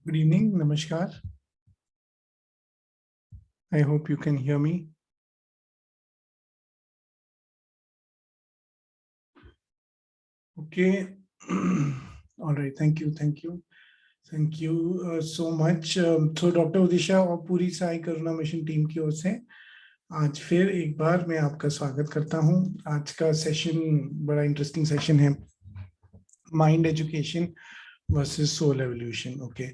Good evening, Namaskar. I hope you can hear me. Okay. All right. Thank you. Thank you so much. So doctor Udisha और पूरी साई करुणा mission team की ओर से आज फिर एक बार मैं आपका स्वागत करता हूं। आज का सेशन बड़ा इंटरेस्टिंग सेशन है, mind education versus soul evolution. Okay,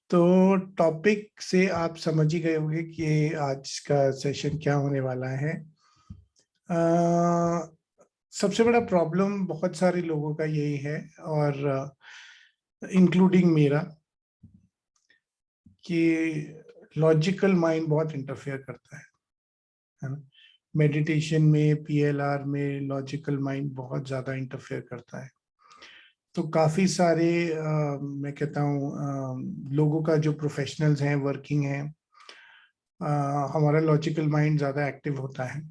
तो टॉपिक से आप समझ ही गए होंगे कि आज का सेशन क्या होने वाला है। सबसे बड़ा प्रॉब्लम बहुत सारे लोगों का यही है, और इंक्लूडिंग मेरा, कि लॉजिकल माइंड बहुत इंटरफेयर करता है ना। मेडिटेशन में, पीएलआर में लॉजिकल माइंड बहुत ज्यादा इंटरफेयर करता है। तो काफी सारे मैं कहता हूँ लोगों का जो प्रोफेशनल्स हैं, वर्किंग हैं, हमारा लॉजिकल माइंड ज्यादा एक्टिव होता है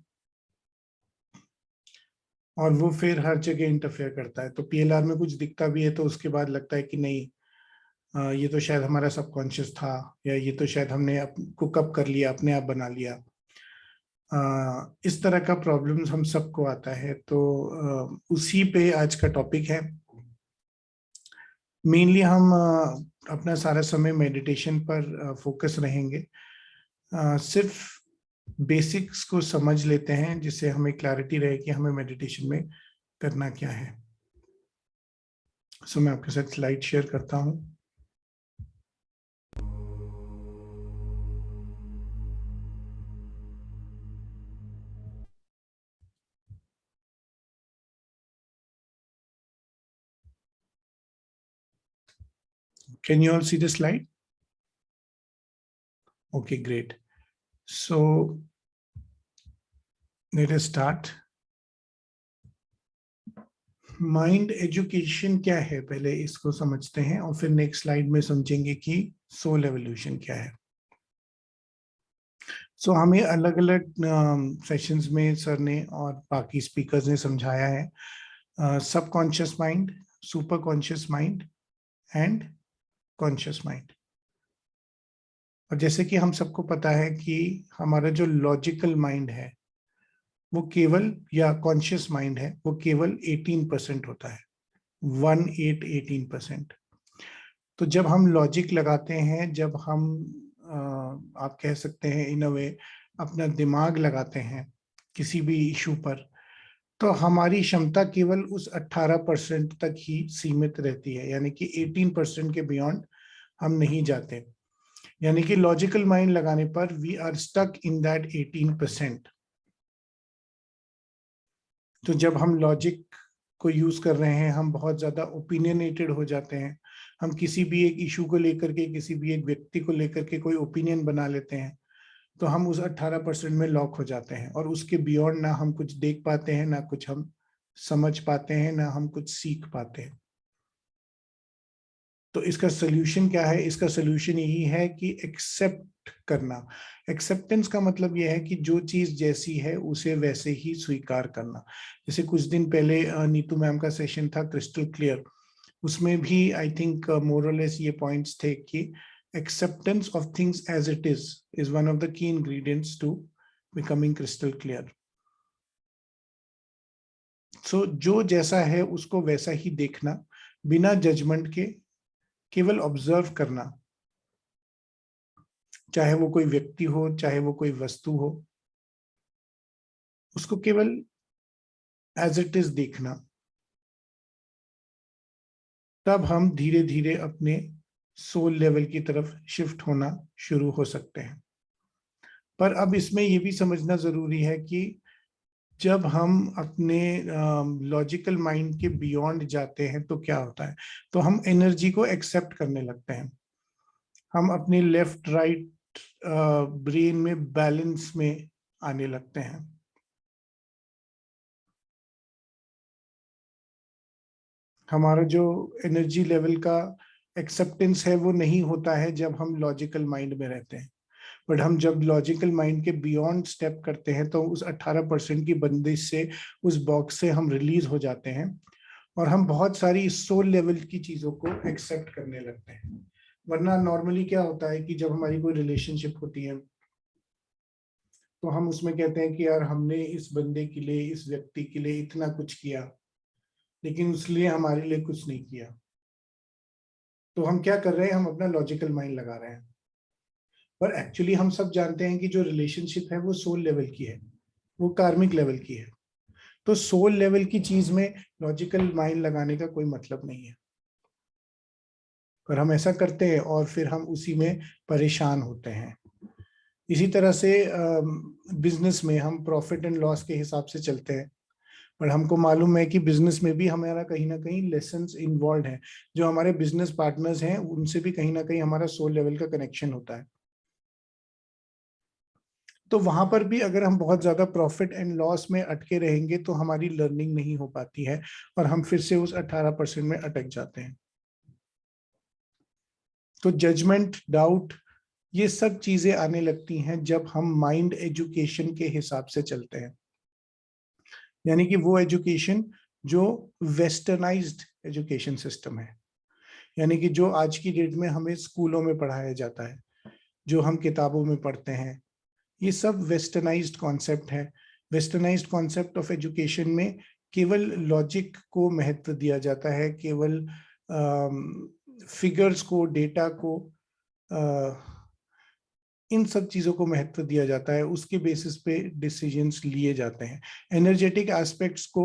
और वो फिर हर जगह इंटरफेयर करता है। तो पीएलआर में कुछ दिखता भी है तो उसके बाद लगता है कि नहीं, ये तो शायद हमारा सबकॉन्शियस था, या ये तो शायद हमने कुक अप कर लिया, अपने आप बना लिया। इस तरह का प्रॉब्लम्स हम सबको आता है। तो उसी पे आज का टॉपिक है। मेनली हम अपना सारा समय मेडिटेशन पर फोकस रहेंगे। सिर्फ बेसिक्स को समझ लेते हैं जिससे हमें क्लैरिटी रहे कि हमें मेडिटेशन में करना क्या है। सो मैं आपके साथ स्लाइड शेयर करता हूँ। Can you all see the slide? Okay, great. So let us start. Mind education क्या है, पहले इसको समझते हैं और फिर नेक्स्ट स्लाइड में समझेंगे कि सोल एवोल्यूशन क्या है। सो हमें अलग अलग सेशंस में सर ने और बाकी स्पीकर्स ने समझाया है subconscious mind, super conscious mind and conscious mind. और जैसे कि हम सबको पता है कि हमारा जो लॉजिकल माइंड है वो केवल, या कॉन्शियस माइंड है, वो केवल 18% होता है। 18%। तो जब हम लॉजिक लगाते हैं, जब हम आप कह सकते हैं इन अ वे अपना दिमाग लगाते हैं किसी भी इशू पर, तो हमारी क्षमता केवल उस 18% तक ही सीमित रहती है, यानी कि 18% के बियॉन्ड हम नहीं जाते। यानी कि लॉजिकल माइंड लगाने पर we are stuck in that 18%। तो जब हम लॉजिक को यूज कर रहे हैं, हम बहुत ज्यादा ओपिनियनेटेड हो जाते हैं। हम किसी भी एक इशू को लेकर के, किसी भी एक व्यक्ति को लेकर के कोई ओपिनियन बना लेते हैं, तो हम उस 18% में लॉक हो जाते हैं और उसके बियॉन्ड ना हम कुछ देख पाते हैं, ना कुछ हम समझ पाते हैं, ना हम कुछ सीख पाते हैं। तो इसका सोल्यूशन क्या है? इसका सोल्यूशन यही है कि एक्सेप्ट करना। एक्सेप्टेंस का मतलब यह है कि जो चीज जैसी है उसे वैसे ही स्वीकार करना। जैसे कुछ दिन पहले नीतू मैम का सेशन था क्रिस्टल क्लियर, उसमें भी आई थिंक मोरलेस ये पॉइंट्स थे कि acceptance of things as it is one of the key ingredients to becoming crystal clear. So जो जैसा है उसको वैसा ही देखना, बिना जजमेंट के, केवल ऑब्जर्व करना। चाहे वो कोई व्यक्ति हो, चाहे वो कोई वस्तु हो, उसको केवल एज इट इज देखना। तब हम धीरे धीरे अपने सोल लेवल की तरफ शिफ्ट होना शुरू हो सकते हैं। पर अब इसमें यह भी समझना जरूरी है कि जब हम अपने लॉजिकल माइंड के बियॉन्ड जाते हैं तो क्या होता है। तो हम एनर्जी को एक्सेप्ट करने लगते हैं। हम अपने लेफ्ट राइट ब्रेन में बैलेंस में आने लगते हैं। हमारा जो एनर्जी लेवल का एक्सेप्टेंस है वो नहीं होता है जब हम लॉजिकल माइंड में रहते हैं। बट हम जब लॉजिकल माइंड के बियॉन्ड स्टेप करते हैं तो उस 18% की बंदिश से, उस बॉक्स से हम रिलीज हो जाते हैं और हम बहुत सारी सोल लेवल की चीजों को एक्सेप्ट करने लगते हैं। वरना नॉर्मली क्या होता है कि जब हमारी कोई रिलेशनशिप होती है तो हम उसमें कहते हैं कि यार हमने इस बंदे के लिए, इस व्यक्ति के लिए इतना कुछ किया, लेकिन उसलिए हमारे लिए कुछ नहीं किया। तो हम क्या कर रहे हैं, हम अपना लॉजिकल माइंड लगा रहे हैं। पर एक्चुअली हम सब जानते हैं कि जो रिलेशनशिप है वो सोल लेवल की है, वो कार्मिक लेवल की है। तो सोल लेवल की चीज में लॉजिकल माइंड लगाने का कोई मतलब नहीं है। पर हम ऐसा करते हैं और फिर हम उसी में परेशान होते हैं। इसी तरह से बिजनेस में हम प्रॉफिट एंड लॉस के हिसाब से चलते हैं, पर हमको मालूम है कि बिजनेस में भी हमारा कहीं ना कहीं लेसन्स इन्वॉल्व है। जो हमारे बिजनेस पार्टनर्स हैं उनसे भी कहीं ना कहीं हमारा सोल लेवल का कनेक्शन होता है। तो वहां पर भी अगर हम बहुत ज्यादा प्रॉफिट एंड लॉस में अटके रहेंगे तो हमारी लर्निंग नहीं हो पाती है और हम फिर से उस 18% में अटक जाते हैं। तो जजमेंट, डाउट, ये सब चीजें आने लगती हैं जब हम माइंड एजुकेशन के हिसाब से चलते हैं। यानी कि वो एजुकेशन जो वेस्टर्नाइज्ड एजुकेशन सिस्टम है, यानी कि जो आज की डेट में हमें स्कूलों में पढ़ाया जाता है, जो हम किताबों में पढ़ते हैं, ये सब वेस्टर्नाइज्ड कॉन्सेप्ट है। वेस्टर्नाइज्ड कॉन्सेप्ट ऑफ एजुकेशन में केवल लॉजिक को महत्व दिया जाता है, केवल फिगर्स को, डेटा को, इन सब चीजों को महत्व दिया जाता है, उसके बेसिस पे डिसीजंस लिए जाते हैं। एनर्जेटिक एस्पेक्ट्स को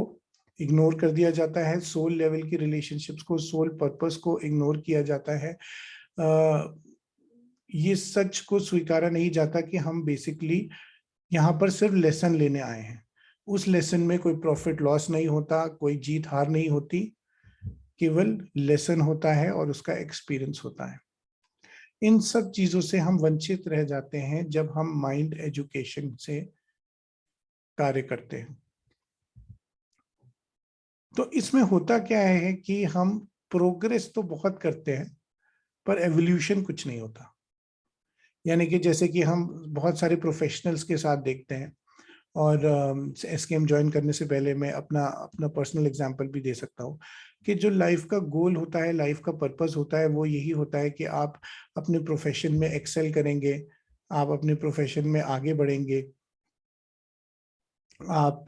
इग्नोर कर दिया जाता है, सोल लेवल की रिलेशनशिप्स को, सोल पर्पस को इग्नोर किया जाता है। ये सच को स्वीकारा नहीं जाता कि हम बेसिकली यहाँ पर सिर्फ लेसन लेने आए हैं। उस लेसन में कोई प्रॉफिट लॉस नहीं होता, कोई जीत हार नहीं होती, केवल लेसन होता है और उसका एक्सपीरियंस होता है। इन सब चीजों से हम वंचित रह जाते हैं जब हम माइंड एजुकेशन से कार्य करते हैं। तो इसमें होता क्या है कि हम प्रोग्रेस तो बहुत करते हैं पर एवोल्यूशन कुछ नहीं होता। यानी कि जैसे कि हम बहुत सारे प्रोफेशनल्स के साथ देखते हैं, और एसकेएम ज्वाइन करने से पहले मैं अपना अपना पर्सनल एग्जांपल भी दे सकता हूँ कि जो लाइफ का गोल होता है, लाइफ का पर्पस होता है, वो यही होता है कि आप अपने प्रोफेशन में एक्सेल करेंगे, आप अपने प्रोफेशन में आगे बढ़ेंगे, आप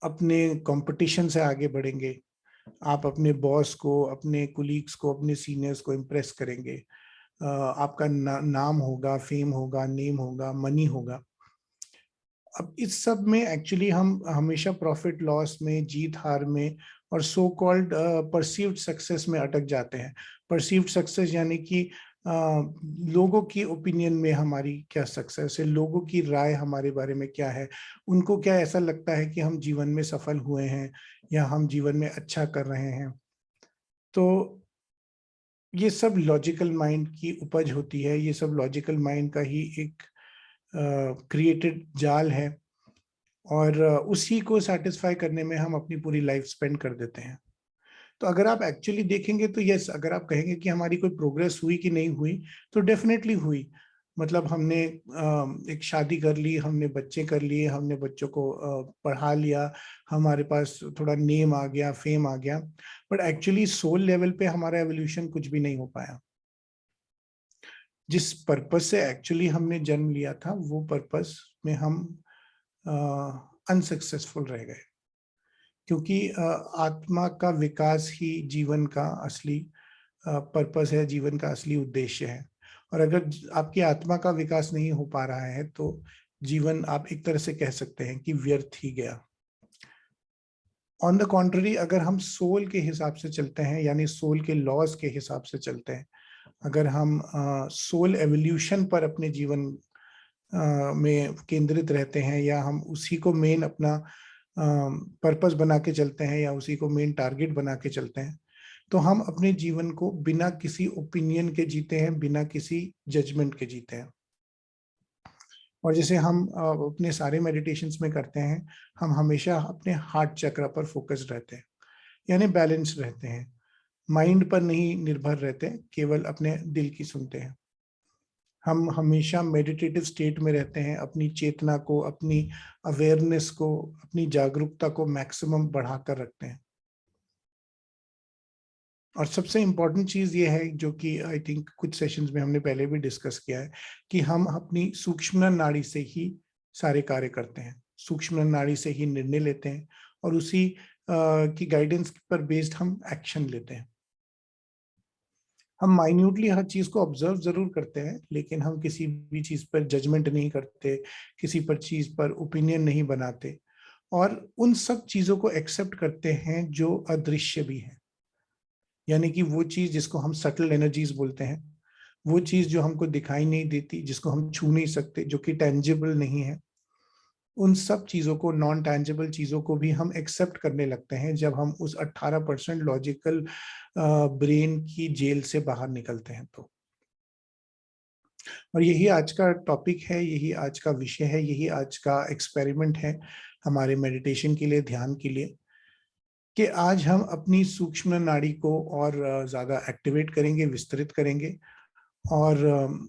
अपने कंपटीशन से आगे बढ़ेंगे, आप अपने बॉस को, अपने कुलीग्स को, अपने सीनियर्स को इम्प्रेस करेंगे, आपका नाम होगा, फेम होगा, नेम होगा, मनी होगा। अब इस सब में एक्चुअली हम हमेशा प्रॉफिट लॉस में, जीत हार में और सो कॉल्ड परसीव्ड सक्सेस में अटक जाते हैं। परसीव्ड सक्सेस यानी कि लोगों की ओपिनियन में हमारी क्या सक्सेस है, लोगों की राय हमारे बारे में क्या है, उनको क्या ऐसा लगता है कि हम जीवन में सफल हुए हैं या हम जीवन में अच्छा कर रहे हैं। तो ये सब लॉजिकल माइंड की उपज होती है, ये सब लॉजिकल माइंड का ही एक क्रिएटेड जाल है, और उसी को सेटिस्फाई करने में हम अपनी पूरी लाइफ स्पेंड कर देते हैं। तो अगर आप एक्चुअली देखेंगे तो यस, अगर आप कहेंगे कि हमारी कोई प्रोग्रेस हुई कि नहीं हुई, तो डेफिनेटली हुई। मतलब हमने एक शादी कर ली, हमने बच्चे कर लिए, हमने बच्चों को पढ़ा लिया, हमारे पास थोड़ा नेम आ गया, फेम आ गया, बट एक्चुअली सोल लेवल पे हमारा एवोल्यूशन कुछ भी नहीं हो पाया। जिस पर्पस से एक्चुअली हमने जन्म लिया था वो पर्पस में हम अनसक्सेसफुल रह गए, क्योंकि आत्मा का विकास ही जीवन का असली पर्पस है, जीवन का असली उद्देश्य है। और अगर आपकी आत्मा का विकास नहीं हो पा रहा है तो जीवन आप एक तरह से कह सकते हैं कि व्यर्थ ही गया। ऑन द कॉन्ट्ररी, अगर हम सोल के हिसाब से चलते हैं, यानी सोल के लॉज के हिसाब से चलते हैं, अगर हम सोल एवोल्यूशन पर अपने जीवन में केंद्रित रहते हैं, या हम उसी को मेन अपना पर्पस बना के चलते हैं, या उसी को मेन टारगेट बना के चलते हैं, तो हम अपने जीवन को बिना किसी ओपिनियन के जीते हैं, बिना किसी जजमेंट के जीते हैं। और जैसे हम अपने सारे मेडिटेशंस में करते हैं, हम हमेशा अपने हार्ट चक्र पर फोकस रहते हैं, यानी बैलेंस रहते हैं, माइंड पर नहीं निर्भर रहते, केवल अपने दिल की सुनते हैं। हम हमेशा मेडिटेटिव स्टेट में रहते हैं, अपनी चेतना को, अपनी अवेयरनेस को, अपनी जागरूकता को मैक्सिमम बढ़ाकर रखते हैं। और सबसे इम्पोर्टेंट चीज ये है, जो कि आई थिंक कुछ सेशंस में हमने पहले भी डिस्कस किया है, कि हम अपनी सूक्ष्म नाड़ी से ही सारे कार्य करते हैं, सूक्ष्म नाड़ी से ही निर्णय लेते हैं, और उसी की गाइडेंस पर बेस्ड हम एक्शन लेते हैं। हम माइन्यूटली हर चीज को ऑब्जर्व जरूर करते हैं, लेकिन हम किसी भी चीज पर जजमेंट नहीं करते, किसी पर चीज पर ओपिनियन नहीं बनाते, और उन सब चीजों को एक्सेप्ट करते हैं जो अदृश्य भी है। यानी कि वो चीज जिसको हम सटल एनर्जीज बोलते हैं, वो चीज जो हमको दिखाई नहीं देती, जिसको हम छू नहीं सकते, जो कि टेंजिबल नहीं है, उन सब चीजों को, नॉन टेंजिबल चीजों को भी हम एक्सेप्ट करने लगते हैं जब हम उस 18% लॉजिकल ब्रेन की जेल से बाहर निकलते हैं। तो और यही आज का टॉपिक है, यही आज का विषय है, यही आज का एक्सपेरिमेंट है हमारे मेडिटेशन के लिए, ध्यान के लिए, कि आज हम अपनी सूक्ष्म नाड़ी को और ज्यादा एक्टिवेट करेंगे, विस्तृत करेंगे, और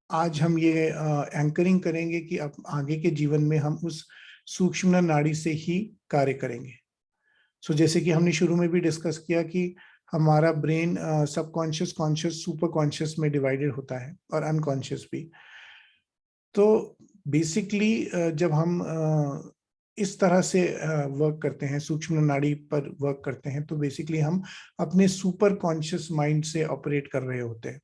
आज हम ये एंकरिंग करेंगे कि अब आगे के जीवन में हम उस सूक्ष्म नाड़ी से ही कार्य करेंगे। सो जैसे कि हमने शुरू में भी डिस्कस किया कि हमारा brain subconscious, conscious, super conscious में डिवाइडेड होता है, और अनकॉन्शियस भी। तो बेसिकली जब हम इस तरह से वर्क करते हैं, सूक्ष्म नाड़ी पर वर्क करते हैं, तो बेसिकली हम अपने सुपर कॉन्शियस माइंड से ऑपरेट कर रहे होते हैं।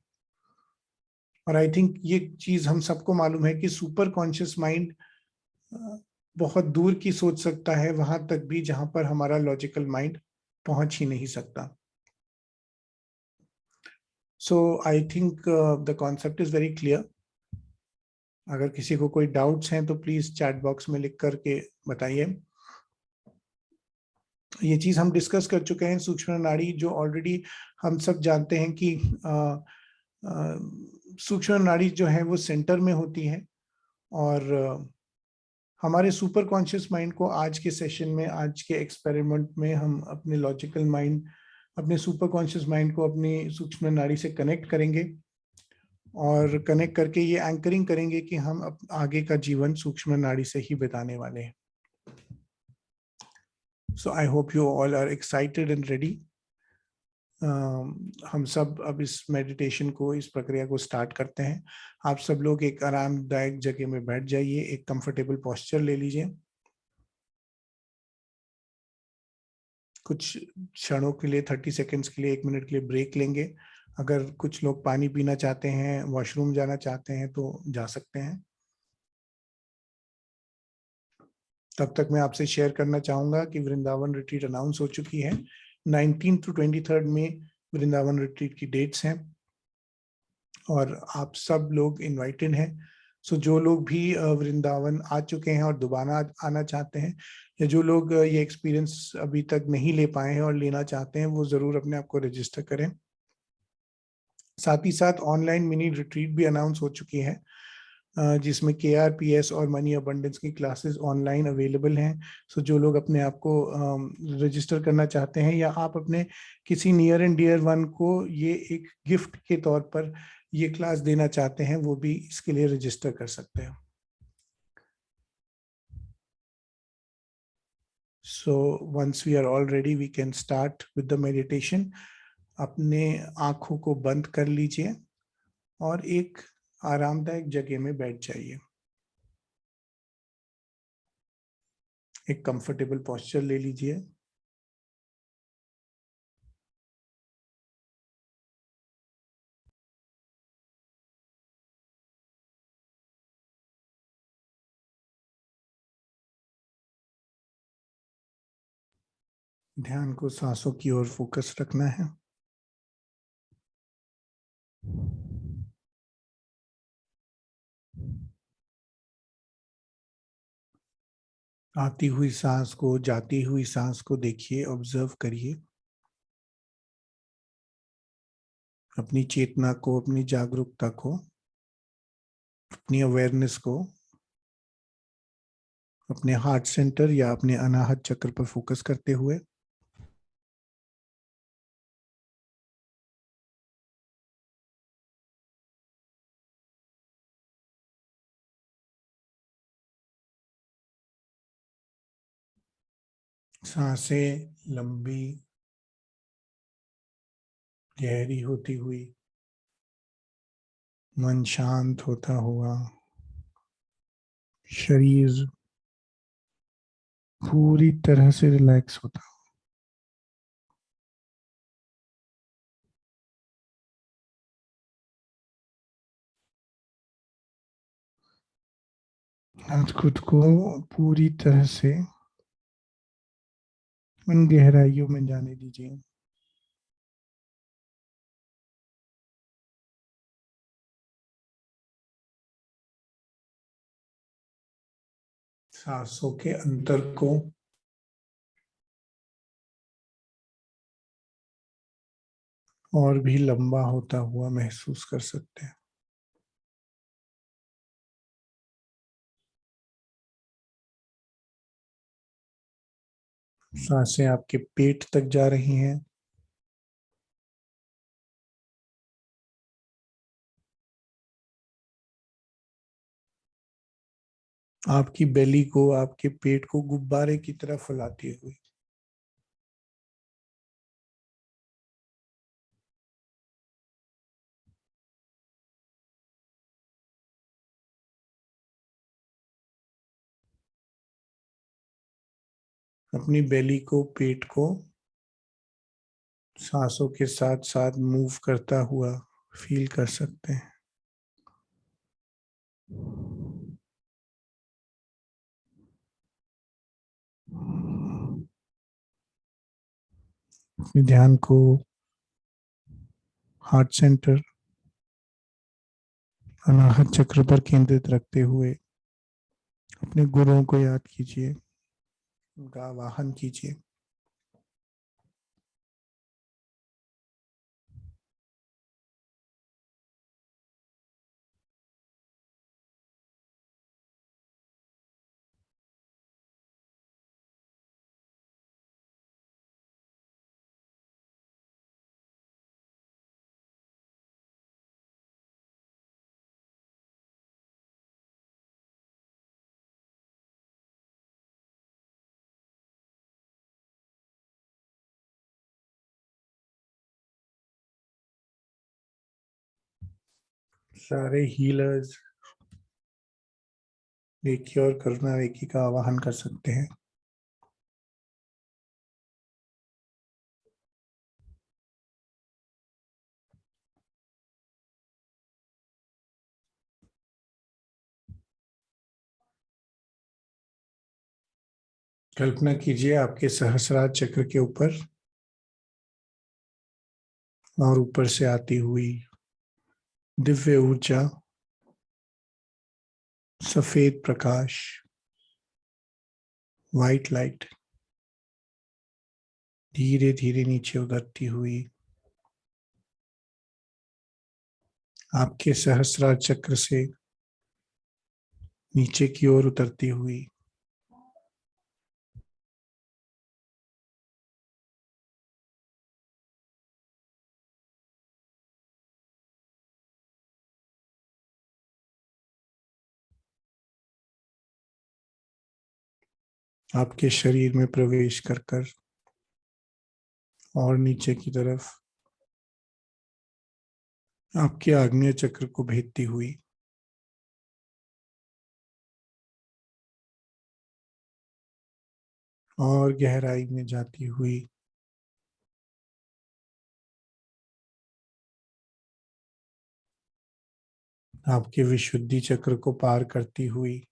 और आई थिंक ये चीज हम सबको मालूम है कि सुपर कॉन्शियस माइंड बहुत दूर की सोच सकता है, वहां तक भी जहां पर हमारा लॉजिकल माइंड पहुंच ही नहीं सकता। So I think the concept is very clear. अगर किसी को कोई डाउट्स हैं तो प्लीज चैट बॉक्स में लिख करके बताइए। ये चीज हम डिस्कस कर चुके हैं, सूक्ष्म नाड़ी, जो ऑलरेडी हम सब जानते हैं कि सूक्ष्म नाड़ी जो है वो सेंटर में होती है, और हमारे सुपर कॉन्शियस माइंड को आज के सेशन में, आज के एक्सपेरिमेंट में, हम अपने लॉजिकल माइंड, अपने सुपर कॉन्शियस माइंड को अपनी सूक्ष्म नाड़ी से कनेक्ट करेंगे, और कनेक्ट करके ये एंकरिंग करेंगे कि हम आगे का जीवन सूक्ष्म नाड़ी से ही बिताने वाले हैं। So I hope you all are excited and ready. हम सब अब इस मेडिटेशन को, इस प्रक्रिया को स्टार्ट करते हैं। आप सब लोग एक आरामदायक जगह में बैठ जाइए, एक कंफर्टेबल पोस्चर ले लीजिए। कुछ क्षणों के लिए, 30 सेकेंड्स के लिए, 1 मिनट के लिए ब्रेक लेंगे। अगर कुछ लोग पानी पीना चाहते हैं, वॉशरूम जाना चाहते हैं, तो जा सकते हैं। तब तक मैं आपसे शेयर करना चाहूंगा कि वृंदावन रिट्रीट अनाउंस हो चुकी है। 19 to 23 में वृंदावन रिट्रीट की डेट्स हैं, और आप सब लोग इनवाइटेड हैं। सो जो लोग भी वृंदावन आ चुके हैं और दोबारा आना चाहते हैं, या जो लोग ये एक्सपीरियंस अभी तक नहीं ले पाए हैं और लेना चाहते हैं, वो जरूर अपने आप को रजिस्टर करें। साथ ही साथ ऑनलाइन मिनी रिट्रीट भी अनाउंस हो चुकी है, जिसमें KRPS और मनी अबंडेंस की क्लासेस ऑनलाइन अवेलेबल हैं। सो जो लोग अपने आप को रजिस्टर करना चाहते हैं, या आप अपने किसी नियर एंड डियर वन को ये एक गिफ्ट के तौर पर ये क्लास देना चाहते हैं, वो भी इसके लिए रजिस्टर कर सकते हैं। So once we are all ready, we can start with the meditation. अपने आंखों को बंद कर लीजिए और एक आरामदायक जगह में बैठ जाइए। एक कंफर्टेबल पोस्चर ले लीजिए। ध्यान को सांसों की ओर फोकस रखना है। आती हुई सांस को, जाती हुई सांस को देखिए, ऑब्जर्व करिए। अपनी चेतना को, अपनी जागरूकता को, अपनी अवेयरनेस को अपने हार्ट सेंटर या अपने अनाहत चक्र पर फोकस करते हुए सांसें लंबी गहरी होती हुई, मन शांत होता हुआ, शरीर पूरी तरह से रिलैक्स होता हुआ। आज खुद को पूरी तरह से उन गहराइयों में जाने दीजिए। सांसों के अंतर को और भी लंबा होता हुआ महसूस कर सकते हैं। सांसें आपके पेट तक जा रही हैं। आपकी बेली को, आपके पेट को गुब्बारे की तरह फैलाती हुई। अपनी बेली को, पेट को सांसों के साथ साथ मूव करता हुआ फील कर सकते हैं। अपने ध्यान को हार्ट सेंटर, अनाहत चक्र पर केंद्रित रखते हुए अपने गुरुओं को याद कीजिए, उनका आवाहन कीजिए। सारे हीलर्स रेकी और करुणा रेकी का आवाहन कर सकते हैं। कल्पना कीजिए आपके सहस्रार चक्र के ऊपर और ऊपर से आती हुई दिव्य ऊर्जा, सफेद प्रकाश, व्हाइट लाइट धीरे धीरे नीचे उतरती हुई आपके सहस्रार चक्र से नीचे की ओर उतरती हुई आपके शरीर में प्रवेश कर कर और नीचे की तरफ आपके आग्नेय चक्र को भेदती हुई और गहराई में जाती हुई आपके विशुद्धि चक्र को पार करती हुई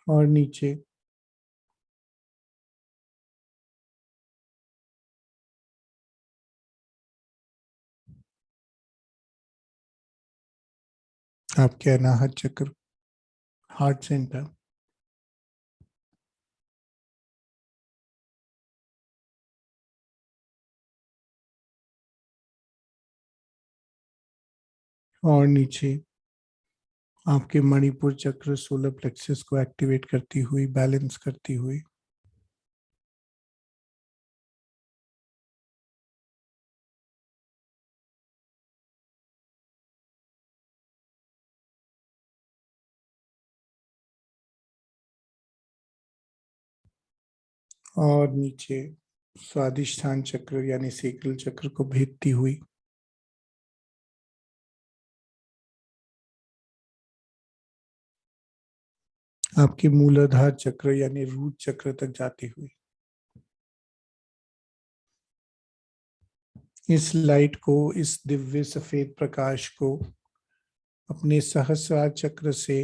और नीचे आपके अनाहत चक्र, हार्ट सेंटर, और नीचे आपके मणिपुर चक्र सोलर प्लेक्सस को एक्टिवेट करती हुई, बैलेंस करती हुई। और नीचे स्वादिष्ठान चक्र यानी सेक्रल चक्र को भेदती हुई। आपके मूलाधार चक्र यानी रूट चक्र तक जाती हुई। इस लाइट को, इस दिव्य सफेद प्रकाश को अपने सहस्रार चक्र से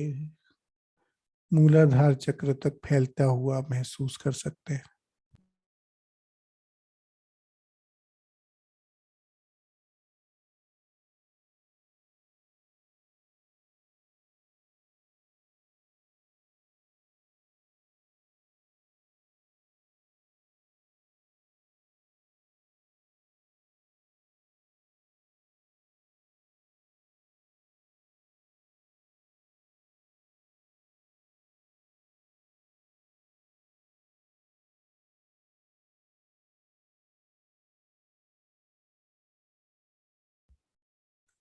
मूलाधार चक्र तक फैलता हुआ महसूस कर सकते हैं।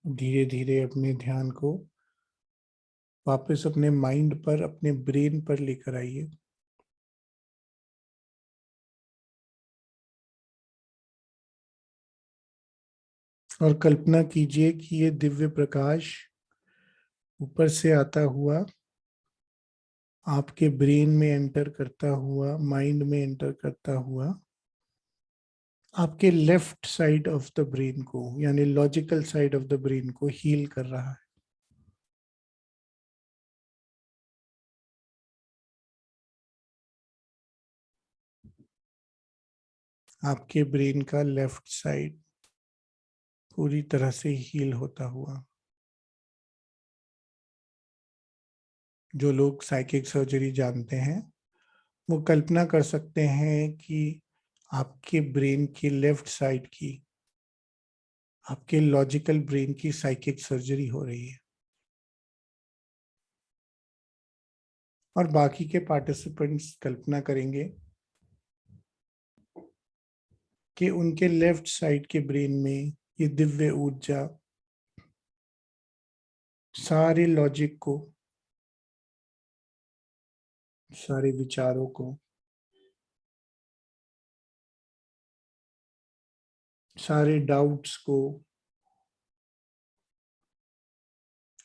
धीरे धीरे अपने ध्यान को वापस अपने माइंड पर, अपने ब्रेन पर लेकर आइए। और कल्पना कीजिए कि ये दिव्य प्रकाश ऊपर से आता हुआ आपके ब्रेन में एंटर करता हुआ, माइंड में एंटर करता हुआ आपके left side of the brain को यानी logical side of the brain को हील कर रहा है। आपके ब्रेन का लेफ्ट साइड पूरी तरह से हील होता हुआ। जो लोग साइकिक सर्जरी जानते हैं वो कल्पना कर सकते हैं कि आपके ब्रेन की लेफ्ट साइड की, आपके लॉजिकल ब्रेन की साइकिक सर्जरी हो रही है। और बाकी के पार्टिसिपेंट्स कल्पना करेंगे कि उनके लेफ्ट साइड के ब्रेन में ये दिव्य ऊर्जा सारे लॉजिक को, सारे विचारों को, सारे डाउट्स को,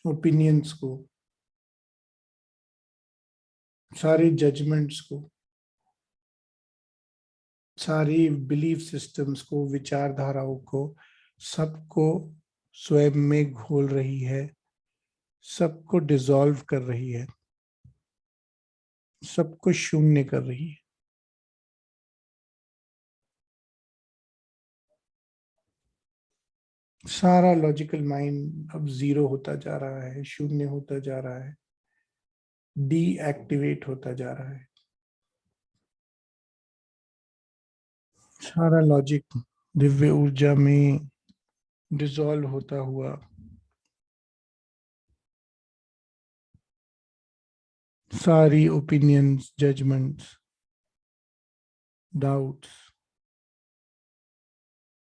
ओपिनियंस को, सारे जजमेंट्स को, सारी बिलीफ सिस्टम्स को, विचारधाराओं को, सबको स्वयं में घोल रही है, सबको डिसॉल्व कर रही है, सबको शून्य कर रही है। सारा लॉजिकल माइंड अब जीरो होता जा रहा है, शून्य होता जा रहा है, डीएक्टिवेट होता जा रहा है। सारा लॉजिक दिव्य ऊर्जा में डिसॉल्व होता हुआ सारी ओपिनियंस, जजमेंट्स, डाउट्स,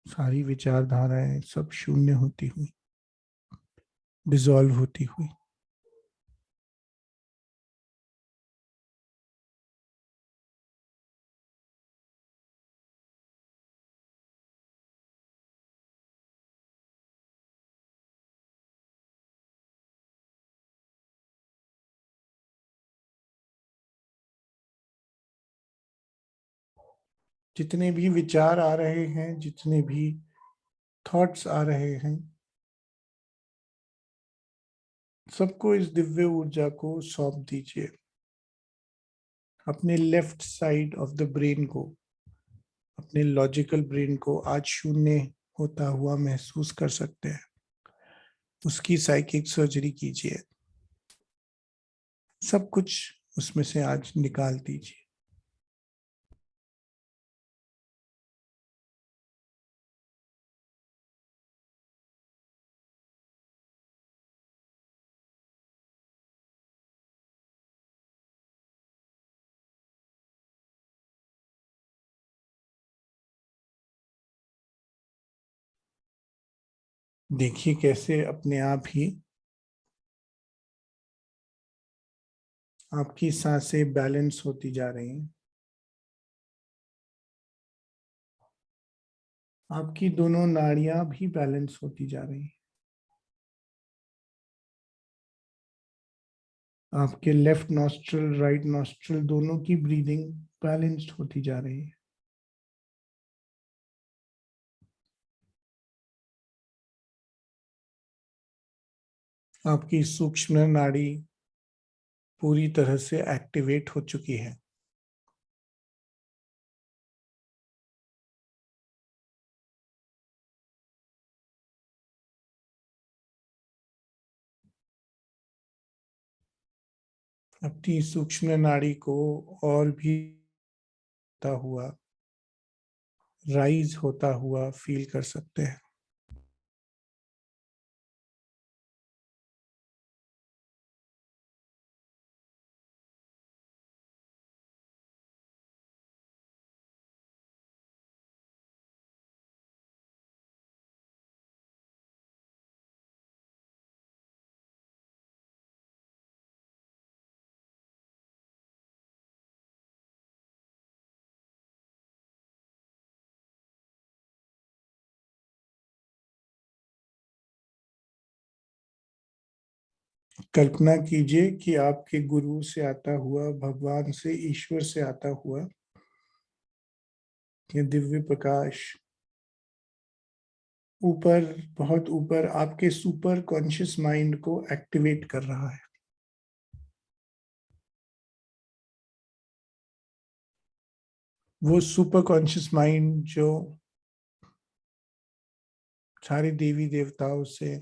सारी विचारधाराएं सब शून्य होती हुई, डिसॉल्व होती हुई। जितने भी विचार आ रहे हैं, जितने भी थॉट्स आ रहे हैं, सबको इस दिव्य ऊर्जा को सौंप दीजिए। अपने left side of the brain को, अपने लॉजिकल ब्रेन को आज शून्य होता हुआ महसूस कर सकते हैं। उसकी साइकिक सर्जरी कीजिए, सब कुछ उसमें से आज निकाल दीजिए। देखिए कैसे अपने आप ही आपकी सांसें बैलेंस होती जा रही हैं। आपकी दोनों नाड़ियां भी बैलेंस होती जा रही हैं। आपके लेफ्ट नॉस्ट्रल राइट नॉस्ट्रल दोनों की ब्रीदिंग बैलेंस्ड होती जा रही है। आपकी सूक्ष्म नाड़ी पूरी तरह से एक्टिवेट हो चुकी है। अपनी सूक्ष्म नाड़ी को और भी होता हुआ राइज होता हुआ फील कर सकते हैं। कल्पना कीजिए कि आपके गुरु से आता हुआ, भगवान से, ईश्वर से आता हुआ ये दिव्य प्रकाश ऊपर, बहुत ऊपर आपके सुपर कॉन्शियस माइंड को एक्टिवेट कर रहा है। वो सुपर कॉन्शियस माइंड जो सारे देवी देवताओं से,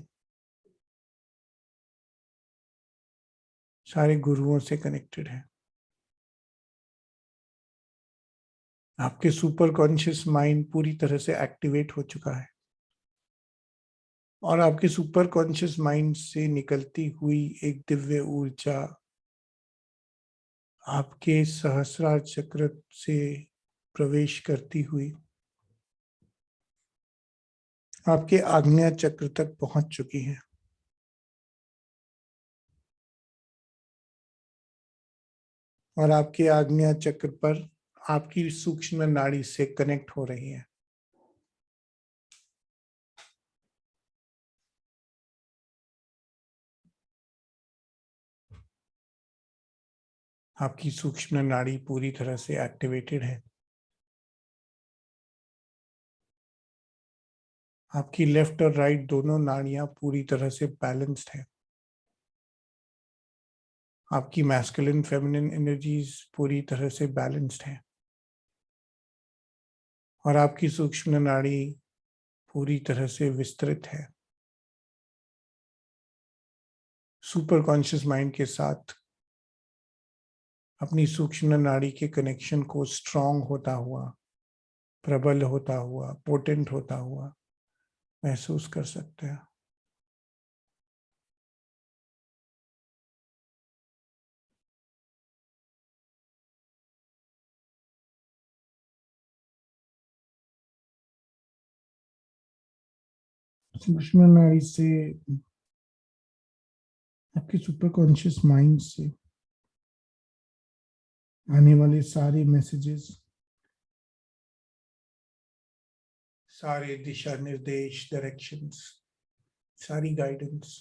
सारे गुरुओं से कनेक्टेड है। आपके सुपर कॉन्शियस माइंड पूरी तरह से एक्टिवेट हो चुका है और आपके सुपर कॉन्शियस माइंड से निकलती हुई एक दिव्य ऊर्जा आपके सहस्रार चक्र से प्रवेश करती हुई आपके आग्नेय चक्र तक पहुंच चुकी है और आपके आग्नेय चक्र पर आपकी सूक्ष्म नाड़ी से कनेक्ट हो रही है। आपकी सूक्ष्म नाड़ी पूरी तरह से एक्टिवेटेड है। आपकी लेफ्ट और राइट दोनों नाड़ियां पूरी तरह से बैलेंस्ड है। आपकी मैस्कुलिन फेमिनिन एनर्जीज पूरी तरह से बैलेंस्ड है और आपकी सूक्ष्म नाड़ी पूरी तरह से विस्तृत है। सुपर कॉन्शियस माइंड के साथ अपनी सूक्ष्म नाड़ी के कनेक्शन को स्ट्रांग होता हुआ, प्रबल होता हुआ, पोटेंट होता हुआ महसूस कर सकते हैं। सूक्ष्म नाड़ी से आपके सुपर कॉन्शियस माइंड से आने वाले सारे मैसेजेस, सारे दिशा निर्देश, डायरेक्शंस, सारी गाइडेंस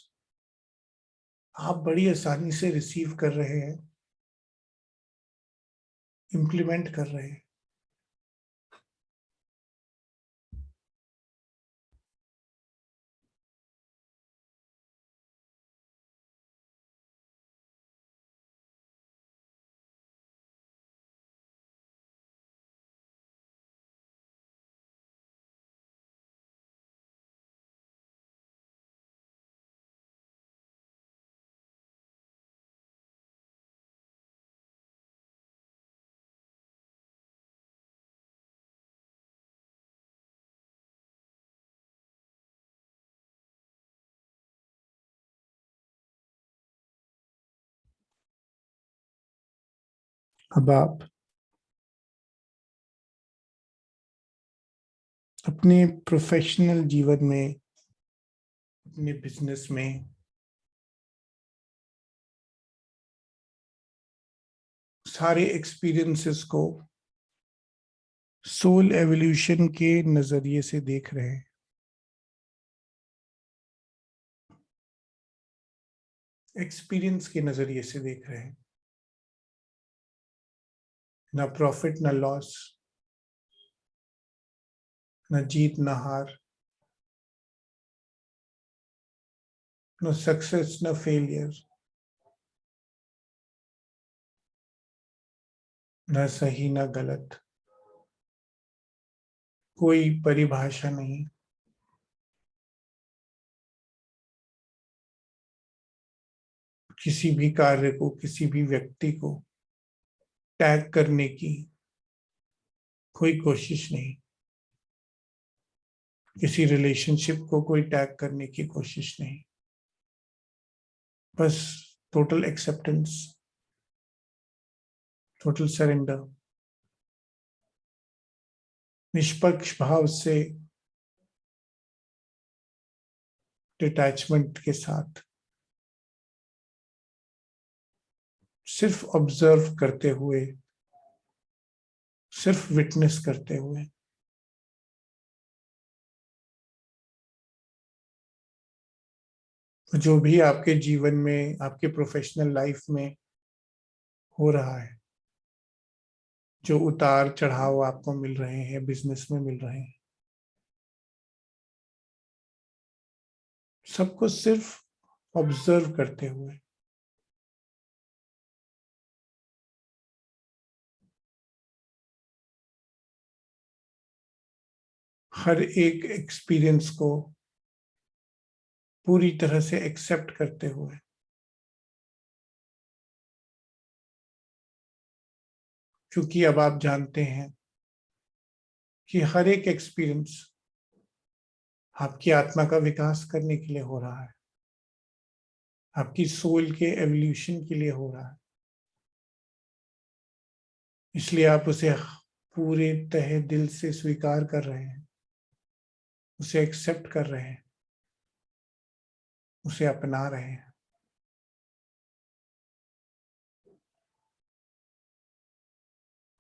आप बड़ी आसानी से रिसीव कर रहे हैं, इम्प्लीमेंट कर रहे हैं। अब आप अपने प्रोफेशनल जीवन में अपने बिजनेस में सारे एक्सपीरियंसेस को सोल एवोल्यूशन के नजरिए से देख रहे हैं, एक्सपीरियंस के नजरिए से देख रहे हैं। ना प्रॉफिट ना लॉस, ना जीत ना हार, ना सक्सेस ना फेलियर, ना सही ना गलत, कोई परिभाषा नहीं। किसी भी कार्य को, किसी भी व्यक्ति को टैग करने की कोई कोशिश नहीं, किसी रिलेशनशिप को कोई टैग करने की कोशिश नहीं। बस टोटल एक्सेप्टेंस, टोटल सरेंडर, निष्पक्ष भाव से, डिटैचमेंट के साथ, सिर्फ ऑब्जर्व करते हुए, सिर्फ विटनेस करते हुए। जो भी आपके जीवन में, आपके प्रोफेशनल लाइफ में हो रहा है, जो उतार चढ़ाव आपको मिल रहे हैं, बिजनेस में मिल रहे हैं, सबको सिर्फ ऑब्जर्व करते हुए, हर एक एक्सपीरियंस को पूरी तरह से एक्सेप्ट करते हुए, क्योंकि अब आप जानते हैं कि हर एक एक्सपीरियंस आपकी आत्मा का विकास करने के लिए हो रहा है, आपकी सोल के एवोल्यूशन के लिए हो रहा है। इसलिए आप उसे पूरे तहे दिल से स्वीकार कर रहे हैं, उसे एक्सेप्ट कर रहे हैं, उसे अपना रहे हैं।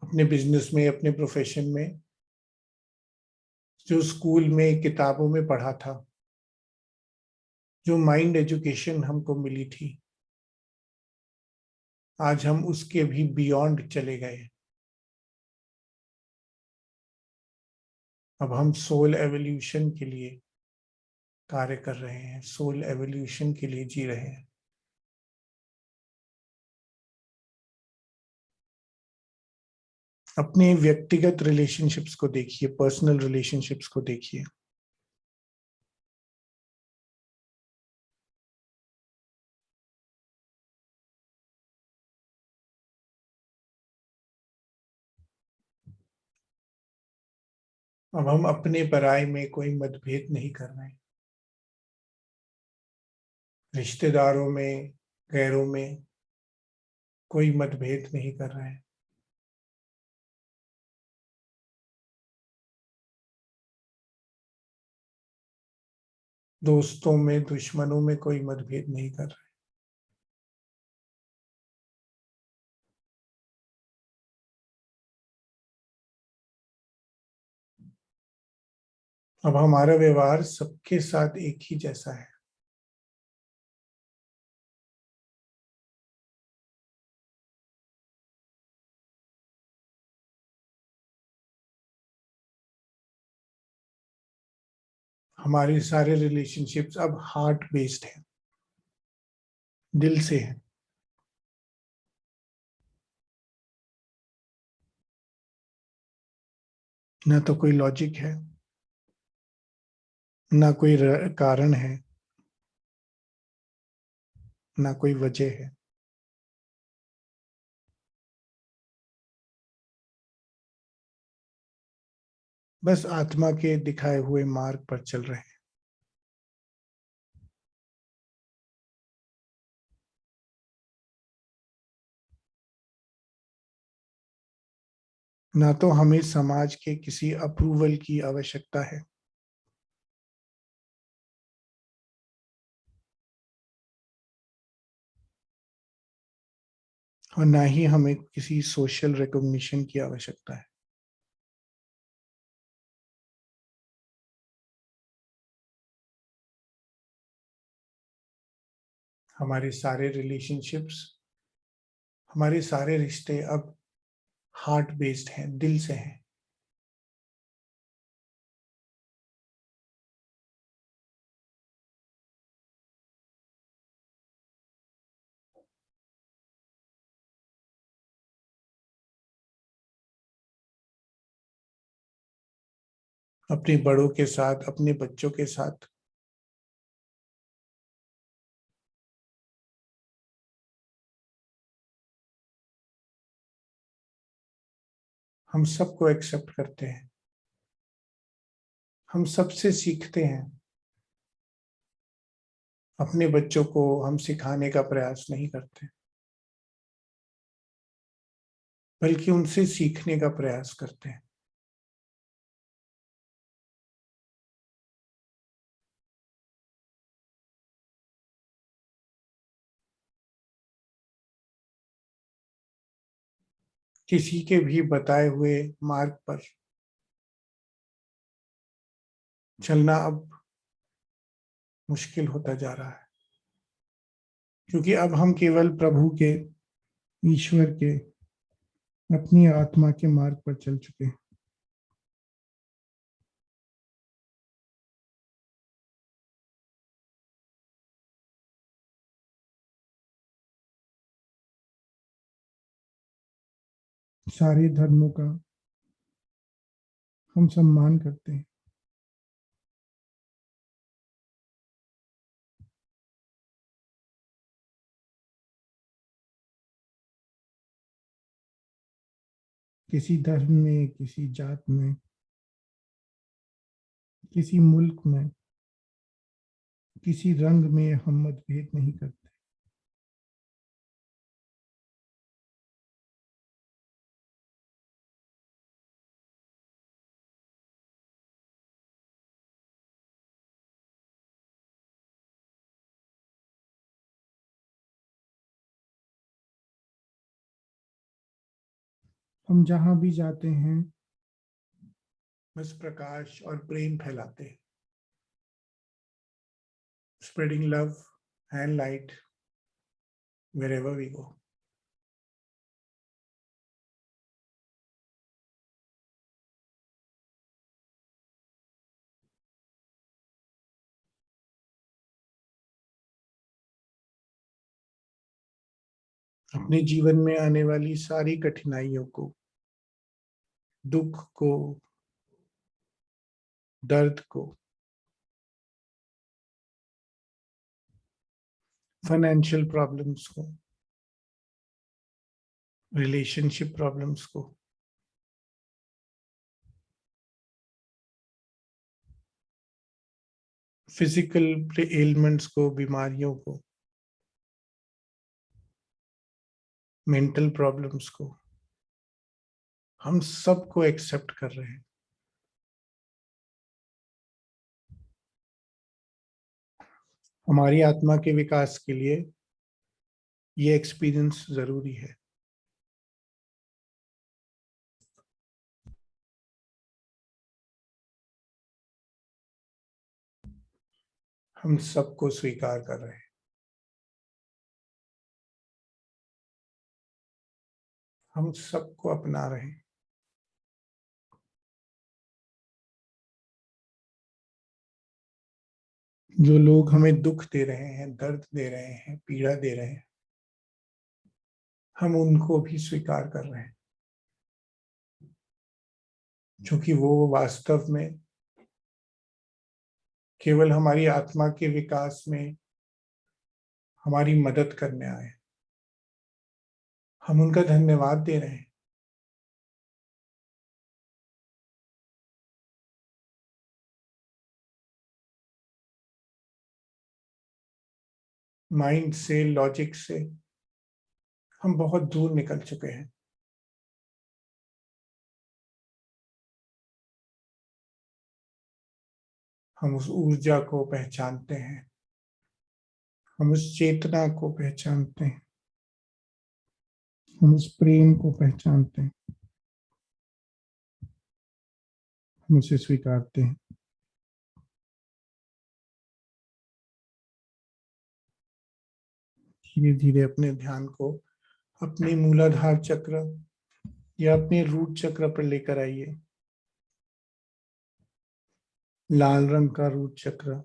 अपने बिजनेस में, अपने प्रोफेशन में, जो स्कूल में किताबों में पढ़ा था, जो माइंड एजुकेशन हमको मिली थी, आज हम उसके भी बियॉन्ड चले गए। अब हम सोल एवोल्यूशन के लिए कार्य कर रहे हैं, सोल एवोल्यूशन के लिए जी रहे हैं। अपने व्यक्तिगत रिलेशनशिप्स को देखिए, पर्सनल रिलेशनशिप्स को देखिए। अब हम अपने पराये में कोई मतभेद नहीं कर रहे हैं, रिश्तेदारों में, गैरों में कोई मतभेद नहीं कर रहे हैं, दोस्तों में, दुश्मनों में कोई मतभेद नहीं कर रहे। अब हमारा व्यवहार सबके साथ एक ही जैसा है। हमारे सारे रिलेशनशिप्स अब हार्ट बेस्ड हैं, दिल से हैं। ना तो कोई लॉजिक है, ना कोई कारण है, ना कोई वजह है। बस आत्मा के दिखाए हुए मार्ग पर चल रहे हैं। ना तो हमें समाज के किसी अप्रूवल की आवश्यकता है, और ना ही हमें किसी सोशल रिकॉग्निशन की आवश्यकता है। हमारे सारे रिलेशनशिप्स, हमारे सारे रिश्ते अब हार्ट बेस्ड हैं, दिल से हैं। अपने बड़ों के साथ, अपने बच्चों के साथ, हम सबको एक्सेप्ट करते हैं। हम सबसे सीखते हैं। अपने बच्चों को हम सिखाने का प्रयास नहीं करते, बल्कि उनसे सीखने का प्रयास करते हैं। किसी के भी बताए हुए मार्ग पर चलना अब मुश्किल होता जा रहा है, क्योंकि अब हम केवल प्रभु के, ईश्वर के, अपनी आत्मा के मार्ग पर चल चुके हैं। सारे धर्मों का हम सम्मान करते हैं। किसी धर्म में, किसी जात में, किसी मुल्क में, किसी रंग में हम मतभेद नहीं करते। हम जहां भी जाते हैं बस प्रकाश और प्रेम फैलाते हैं, spreading love and light wherever we go. अपने जीवन में आने वाली सारी कठिनाइयों को, दुख को, दर्द को, फाइनेंशियल प्रॉब्लम्स को, रिलेशनशिप प्रॉब्लम्स को, फिजिकल एलिमेंट्स को, बीमारियों को, मेंटल प्रॉब्लम्स को, हम सबको एक्सेप्ट कर रहे हैं। हमारी आत्मा के विकास के लिए ये एक्सपीरियंस जरूरी है। हम सबको स्वीकार कर रहे हैं। हम सबको अपना रहे हैं। जो लोग हमें दुख दे रहे हैं, दर्द दे रहे हैं, पीड़ा दे रहे हैं, हम उनको भी स्वीकार कर रहे हैं, क्योंकि वो वास्तव में केवल हमारी आत्मा के विकास में हमारी मदद करने आए। हम उनका धन्यवाद दे रहे हैं। माइंड से, लॉजिक से हम बहुत दूर निकल चुके हैं। हम उस ऊर्जा को पहचानते हैं। हम उस चेतना को पहचानते हैं हम उस प्रेम को पहचानते हैं, हम उसे स्वीकारते हैं। धीरे धीरे अपने ध्यान को अपने मूलाधार चक्र या अपने रूट चक्र पर लेकर आइए। लाल रंग का रूट चक्र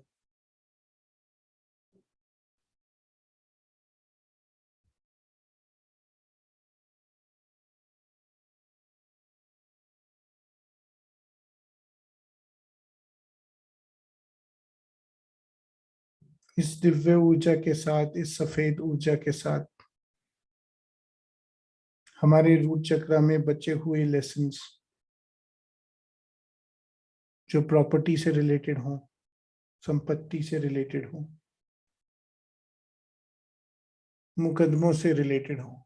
इस दिव्य ऊर्जा के साथ, इस सफेद ऊर्जा के साथ हमारे रूट चक्र में बचे हुए लेसन्स जो प्रॉपर्टी से रिलेटेड हों, संपत्ति से रिलेटेड हों, मुकदमों से रिलेटेड हों,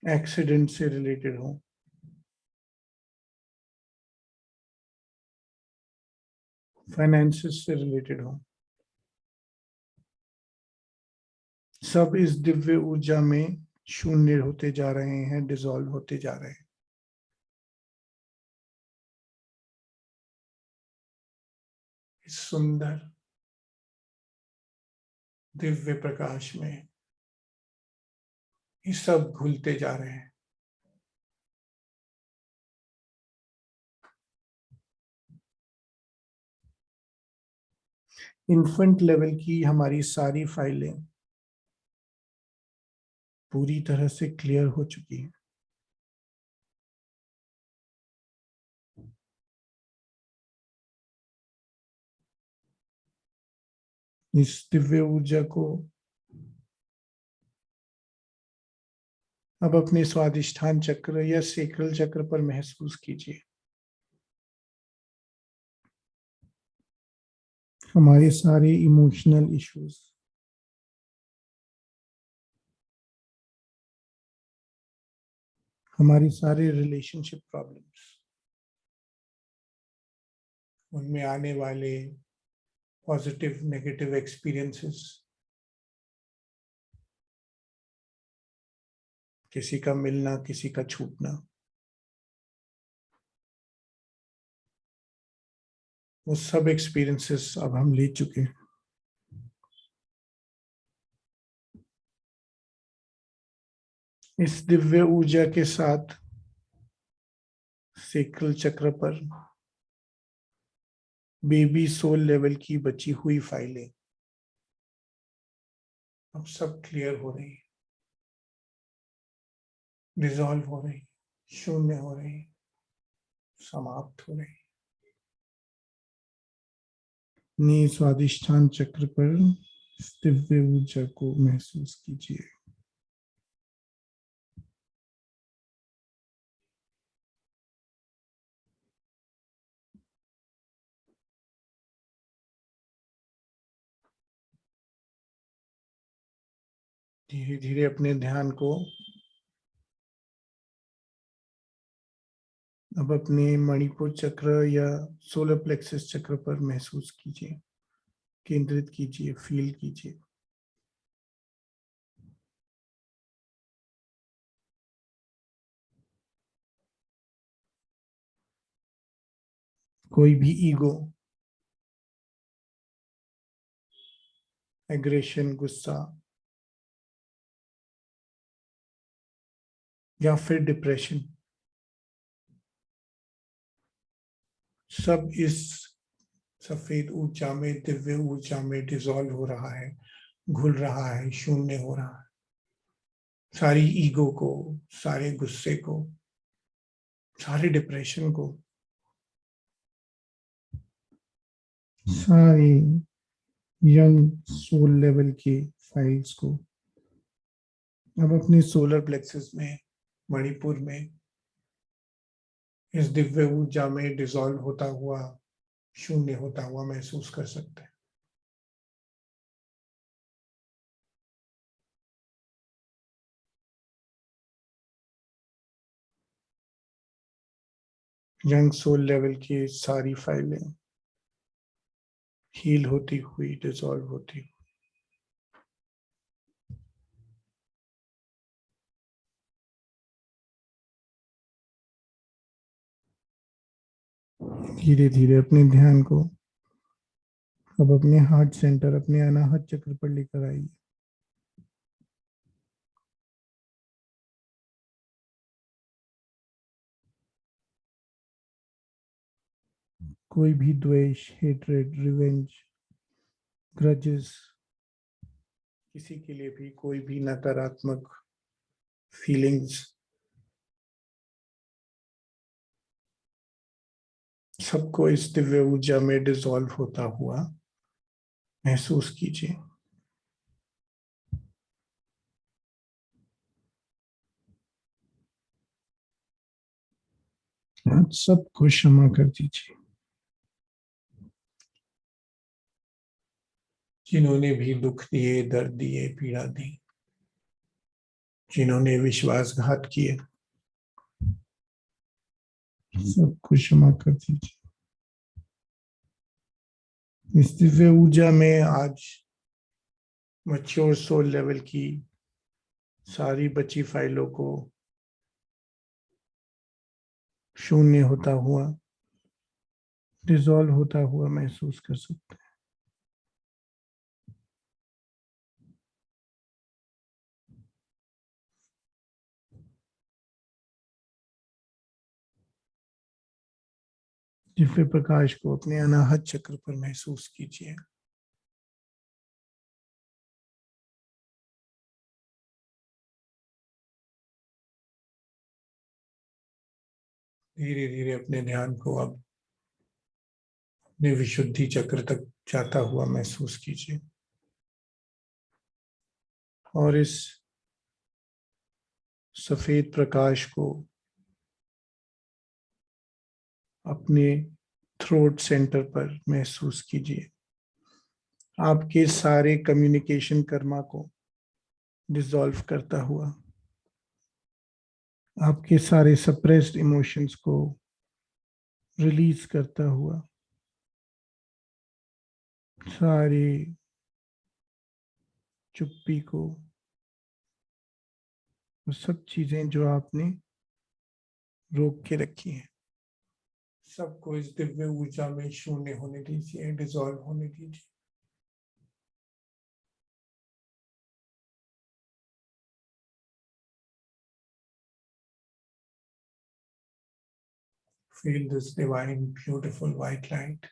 एक्सीडेंट से रिलेटेड हों, फाइनेंसेस से रिलेटेड हों, सब इस दिव्य ऊर्जा में शून्य होते जा रहे हैं, डिसॉल्व होते जा रहे हैं। इस सुंदर दिव्य प्रकाश में ये सब घुलते जा रहे हैं। इन्फेंट लेवल की हमारी सारी फाइलें पूरी तरह से क्लियर हो चुकी हैं। इस दिव्य ऊर्जा को अब अपने स्वादिष्ठान चक्र या सेक्रल चक्र पर महसूस कीजिए। हमारे सारे इमोशनल इश्यूज, हमारे सारे रिलेशनशिप प्रॉब्लम्स, उनमें आने वाले पॉजिटिव नेगेटिव एक्सपीरियंसेस, किसी का मिलना, किसी का छूटना, वो सब एक्सपीरियंसेस अब हम ले चुके हैं। इस दिव्य ऊर्जा के साथ सेक्रल चक्र पर बेबी सोल लेवल की बची हुई फाइलें अब सब क्लियर हो रही, डिसॉल्व हो रही, शून्य हो रही, समाप्त हो रही। अपने स्वादिष्ठान चक्र पर दिव्य ऊर्जा को महसूस कीजिए। धीरे धीरे अपने ध्यान को अब अपने मणिपुर चक्र या सोलर प्लेक्सस चक्र पर महसूस कीजिए, केंद्रित कीजिए, फील कीजिए। कोई भी ईगो, एग्रेशन, गुस्सा या फिर डिप्रेशन, सब इस सफेद ऊर्जा में, दिव्य ऊर्जा में डिसॉल्व हो रहा है, घुल रहा है, शून्य हो रहा है। सारी ईगो को, सारे गुस्से को, सारे डिप्रेशन को, सारे यंग सोल लेवल के फाइल्स को अब अपने सोलर प्लेक्सस में, मणिपुर में इस दिव्य ऊर्जा में डिसॉल्व होता हुआ, शून्य होता हुआ महसूस कर सकते हैं। यंग सोल लेवल की सारी फाइलें हील होती हुई, डिसॉल्व होती हुई, धीरे धीरे अपने ध्यान को अब अपने हार्ट सेंटर, अपने अनाहत चक्र पर लेकर आइए। कोई भी द्वेष, हेट्रेड, रिवेंज, ग्रजेस, किसी के लिए भी कोई भी नकारात्मक फीलिंग्स, सबको इस दिव्य ऊर्जा में डिसॉल्व होता हुआ महसूस कीजिए। आज सबको क्षमा कर दीजिए, जिन्होंने भी दुख दिए, दर्द दिए, पीड़ा दी, जिन्होंने विश्वासघात किए, सबको क्षमा कर दीजिए। इस दिव्य ऊर्जा में आज मैच्योर सोल लेवल की सारी बची फाइलों को शून्य होता हुआ, डिसॉल्व होता हुआ महसूस कर सकते हैं। दिव्य प्रकाश को अपने अनाहत चक्र पर महसूस कीजिए। धीरे धीरे अपने ध्यान को अब अपने विशुद्धि चक्र तक जाता हुआ महसूस कीजिए और इस सफेद प्रकाश को अपने थ्रोट सेंटर पर महसूस कीजिए। आपके सारे कम्युनिकेशन कर्मा को डिसॉल्व करता हुआ, आपके सारे सप्रेस्ड इमोशंस को रिलीज करता हुआ, सारी चुप्पी को, वो सब चीजें जो आपने रोक के रखी हैं, सबको इस दिव्य ऊर्जा में शून्य होने दीजिए, डिसॉल्व होने दीजिए। Feel this divine, beautiful white light.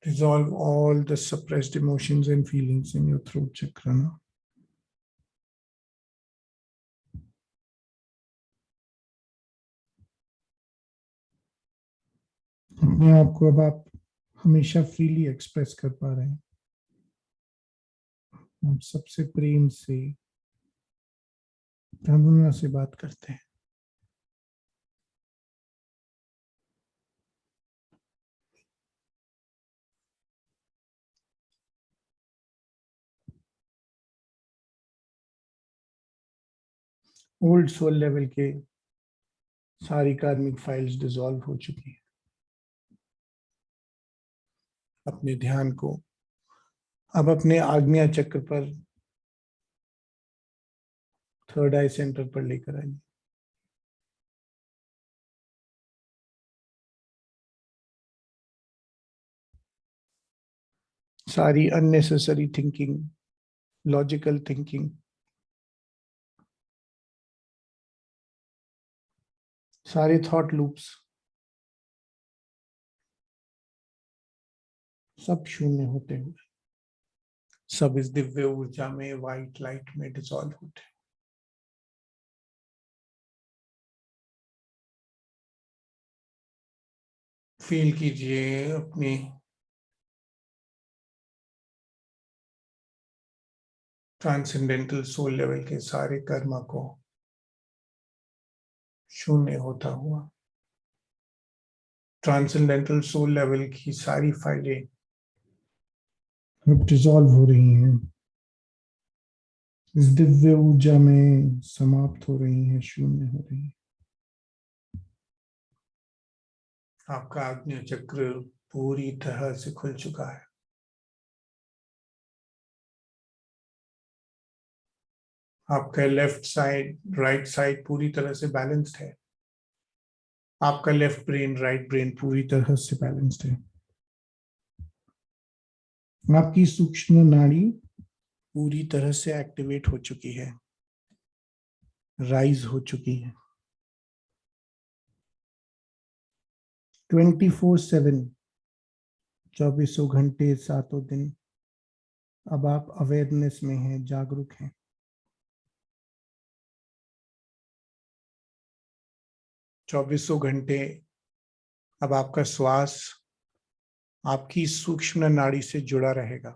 Dissolve all the suppressed emotions and feelings in your throat chakra now. अपने आप को अब आप हमेशा फ्रीली एक्सप्रेस कर पा रहे हैं। आप सबसे प्रेम से, करुणा से बात करते हैं। ओल्ड सोल लेवल के सारी कार्मिक फाइल्स डिसॉल्व हो चुकी हैं। अपने ध्यान को अब अपने आग्नेय चक्र पर, थर्ड आई सेंटर पर लेकर आइए। सारी अननेसेसरी थिंकिंग, लॉजिकल थिंकिंग, सारे थॉट लूप्स, सब शून्य होते हुए सब इस दिव्य ऊर्जा में, व्हाइट लाइट में डिसॉल्व होते हैं। फील कीजिए अपनी ट्रांसेंडेंटल सोल लेवल के सारे कर्म को शून्य होता हुआ। ट्रांसेंडेंटल सोल लेवल की सारी फाइलें अब डिसॉल्व हो रही हैं, इस दिव्य ऊर्जा में समाप्त हो रही हैं, शून्य हो रही हैं। आपका आग्नेय चक्र पूरी तरह से खुल चुका है। आपका लेफ्ट साइड, राइट साइड पूरी तरह से बैलेंस्ड है। आपका लेफ्ट ब्रेन राइट ब्रेन पूरी तरह से बैलेंस्ड है। आपकी सूक्ष्म नाड़ी पूरी तरह से एक्टिवेट हो चुकी है, राइज हो चुकी है। 24/7, 24 घंटे 7 दिन अब आप अवेयरनेस में हैं, जागरूक हैं। चौबीसों घंटे अब आपका श्वास आपकी सूक्ष्म नाड़ी से जुड़ा रहेगा।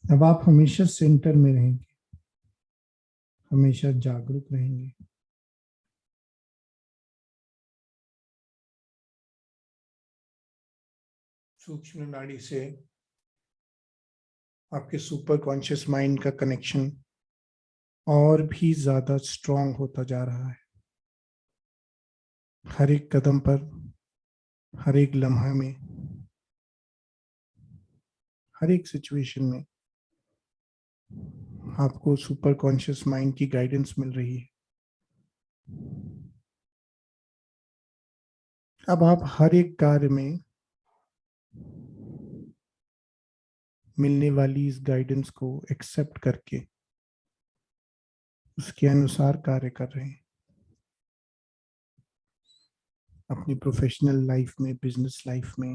अब आप हमेशा सेंटर में रहेंगे, हमेशा जागरूक रहेंगे। सूक्ष्म नाड़ी से आपके सुपर कॉन्शियस माइंड का कनेक्शन और भी ज्यादा स्ट्रांग होता जा रहा है। हर एक कदम पर, हर एक लम्हा में, हर एक सिचुएशन में आपको सुपर कॉन्शियस माइंड की गाइडेंस मिल रही है। अब आप हर एक कार्य में मिलने वाली इस गाइडेंस को एक्सेप्ट करके उसके अनुसार कार्य कर रहे हैं। अपनी प्रोफेशनल लाइफ में, बिजनेस लाइफ में,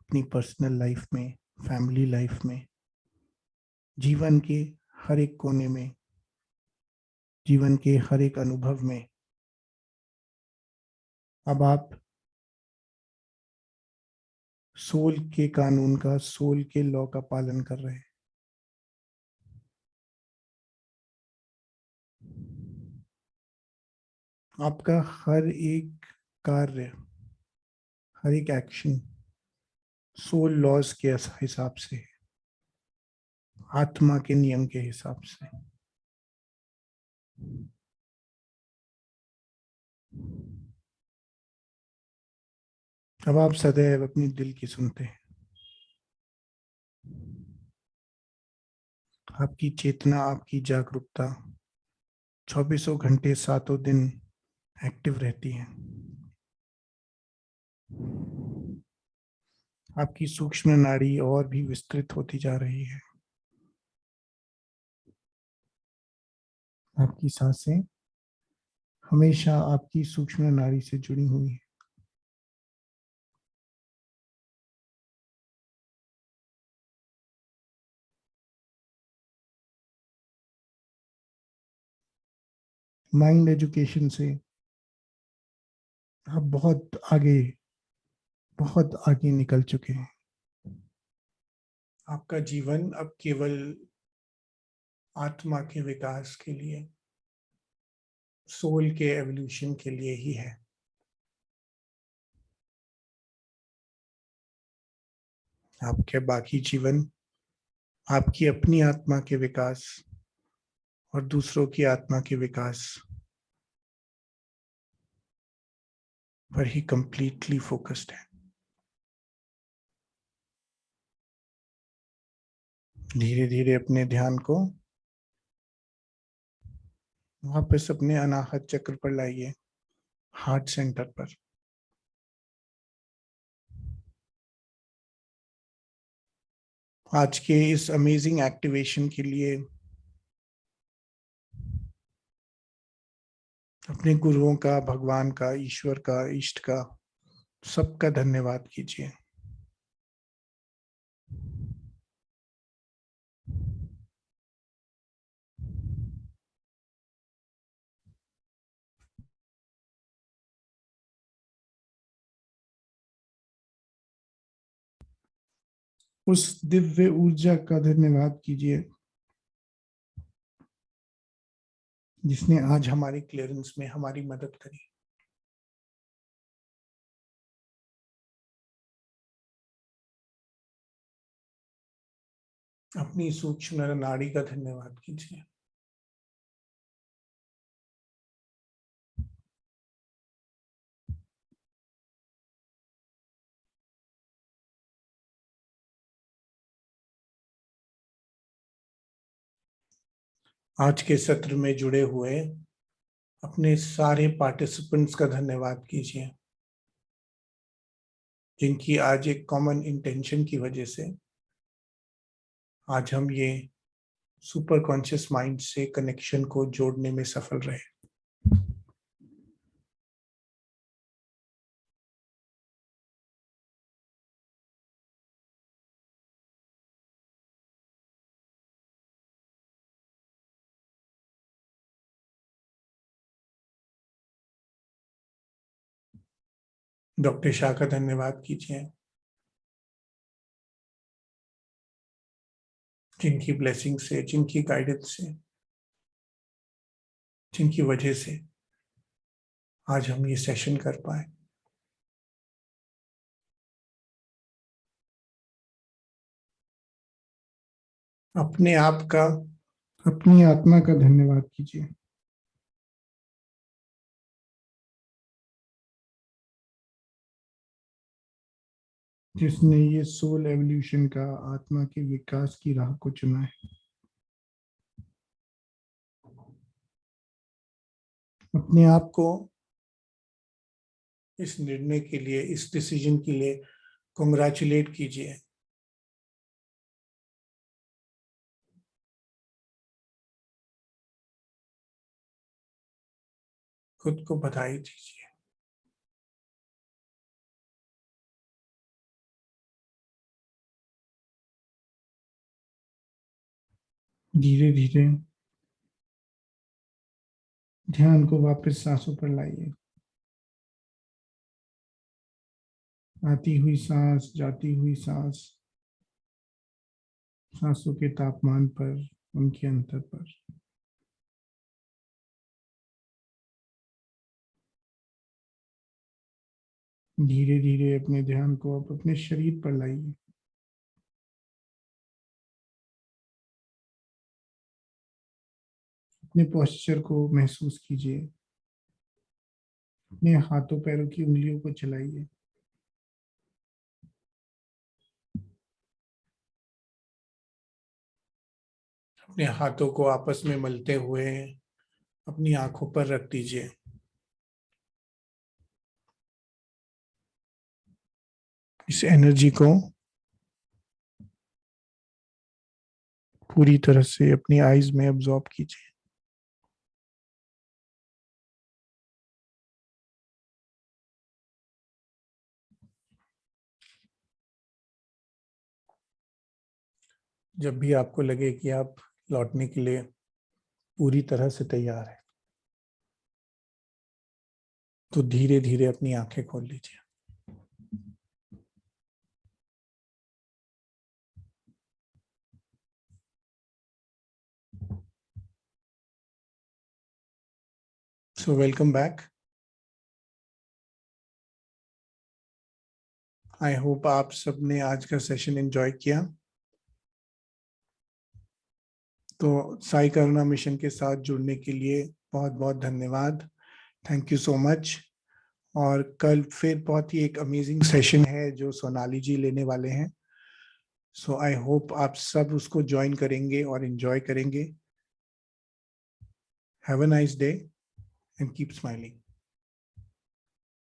अपनी पर्सनल लाइफ में, फैमिली लाइफ में, जीवन के हर एक कोने में, जीवन के हर एक अनुभव में अब आप सोल के कानून का, सोल के लॉ का पालन कर रहे हैं। आपका हर एक कार्य, हर एक एक्शन सोल लॉज के हिसाब से, आत्मा के नियम के हिसाब से। अब आप सदैव अपनी दिल की सुनते हैं। आपकी चेतना, आपकी जागरूकता 24 घंटे 7 दिन एक्टिव रहती है। आपकी सूक्ष्म नाड़ी और भी विस्तृत होती जा रही है। आपकी सांसें हमेशा आपकी सूक्ष्म नाड़ी से जुड़ी हुई है। माइंड एजुकेशन से आप बहुत आगे निकल चुके हैं। आपका जीवन अब केवल आत्मा के विकास के लिए, सोल के एवोल्यूशन के लिए ही है। आपके बाकी जीवन आपकी अपनी आत्मा के विकास और दूसरों की आत्मा के विकास पर ही कंप्लीटली फोकस्ड है। धीरे धीरे अपने ध्यान को वापस अपने अनाहत चक्र पर लाइए, हार्ट सेंटर पर। आज के इस अमेजिंग एक्टिवेशन के लिए अपने गुरुओं का, भगवान का, ईश्वर का, इष्ट का, सबका धन्यवाद कीजिए। उस दिव्य ऊर्जा का धन्यवाद कीजिए जिसने आज हमारी क्लियरेंस में हमारी मदद करी। अपनी सूक्ष्म नाड़ी का धन्यवाद कीजिए। आज के सत्र में जुड़े हुए अपने सारे पार्टिसिपेंट्स का धन्यवाद कीजिए, जिनकी आज एक कॉमन इंटेंशन की वजह से आज हम ये सुपर कॉन्शियस माइंड से कनेक्शन को जोड़ने में सफल रहे। डॉक्टर शाह का धन्यवाद कीजिए, जिनकी ब्लेसिंग से, जिनकी गाइडेंस से, जिनकी वजह से आज हम ये सेशन कर पाए। अपने आप का, अपनी आत्मा का धन्यवाद कीजिए, जिसने ये सोल एवोल्यूशन का, आत्मा के विकास की राह को चुना है। अपने आप को इस निर्णय के लिए, इस डिसीजन के लिए कांग्रेचुलेट कीजिए। खुद को बधाई दीजिए। धीरे धीरे ध्यान को वापस सांसों पर लाइए। आती हुई सांस, जाती हुई सांस, सांसों के तापमान पर, उनके अंतर पर। धीरे धीरे अपने ध्यान को आप अपने शरीर पर लाइए। अपने पोस्चर को महसूस कीजिए। अपने हाथों पैरों की उंगलियों को चलाइए। अपने हाथों को आपस में मलते हुए अपनी आंखों पर रख दीजिए। इस एनर्जी को पूरी तरह से अपनी आईज में अब्सॉर्ब कीजिए। जब भी आपको लगे कि आप लौटने के लिए पूरी तरह से तैयार है, तो धीरे धीरे अपनी आंखें खोल लीजिए। So welcome back. I hope आप सबने आज का सेशन एंजॉय किया। तो साई करुणा मिशन के साथ जुड़ने के लिए बहुत बहुत धन्यवाद। Thank you so much. और कल फिर बहुत ही एक अमेजिंग सेशन है जो सोनाली जी लेने वाले हैं। सो आई होप आप सब उसको ज्वाइन करेंगे और एंजॉय करेंगे। Have a nice day and keep smiling.